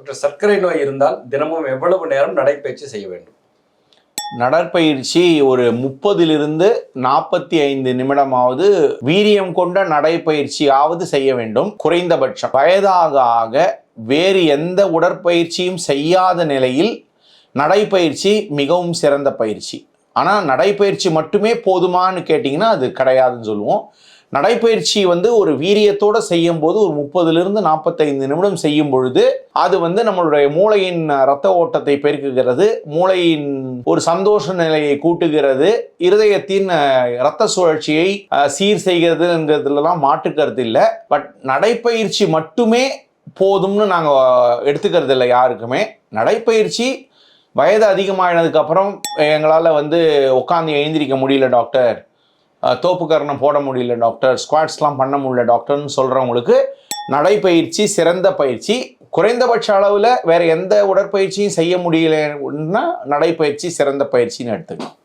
Doctor, சர்க்கரை நோய் இருந்தால் தினமும் எவ்வளவு நேரம் நடைப்பயிற்சி செய்ய வேண்டும்? நடைப்பயிற்சி ஒரு 30லிருந்து 45 நிமிடமாவது வீரியம் கொண்ட நடைப்பயிற்சியாவது செய்ய வேண்டும் குறைந்தபட்சம். வயதாக ஆக வேறு எந்த உடற்பயிற்சியும் செய்யாத நிலையில் நடைப்பயிற்சி மிகவும் சிறந்த பயிற்சி. ஆனால் நடைப்பயிற்சி மட்டுமே போதுமானு கேட்டிங்கன்னா அது கிடையாதுன்னு சொல்லுவோம். நடைப்பயிற்சி ஒரு வீரியத்தோடு செய்யும் போது ஒரு 30லிருந்து 45 நிமிடம் செய்யும் பொழுது அது நம்மளுடைய மூளையின் இரத்த ஓட்டத்தை பெருக்குகிறது, மூளையின் ஒரு சந்தோஷ நிலையை கூட்டுகிறது, இருதயத்தின் இரத்த சுழற்சியை சீர் செய்கிறதுங்கிறதுலாம் மாற்றுக்கிறது இல்லை. பட் நடைப்பயிற்சி மட்டுமே போதும்னு நாங்கள் எடுத்துக்கிறது இல்லை யாருக்குமே. நடைப்பயிற்சி வயது அதிகமாகினதுக்கப்புறம் எங்களால் உட்காந்து எழுந்திரிக்க முடியல டாக்டர், தோப்புக்கரணம் போட முடியல டாக்டர், ஸ்குவாட்ஸ்லாம் பண்ண முடியல டாக்டர்னு சொல்கிறவங்களுக்கு நடைப்பயிற்சி சிறந்த பயிற்சி. குறைந்தபட்ச அளவில் வேறு எந்த உடற்பயிற்சியும் செய்ய முடியலன்னா நடைப்பயிற்சி சிறந்த பயிற்சின்னு எடுத்துக்கலாம்.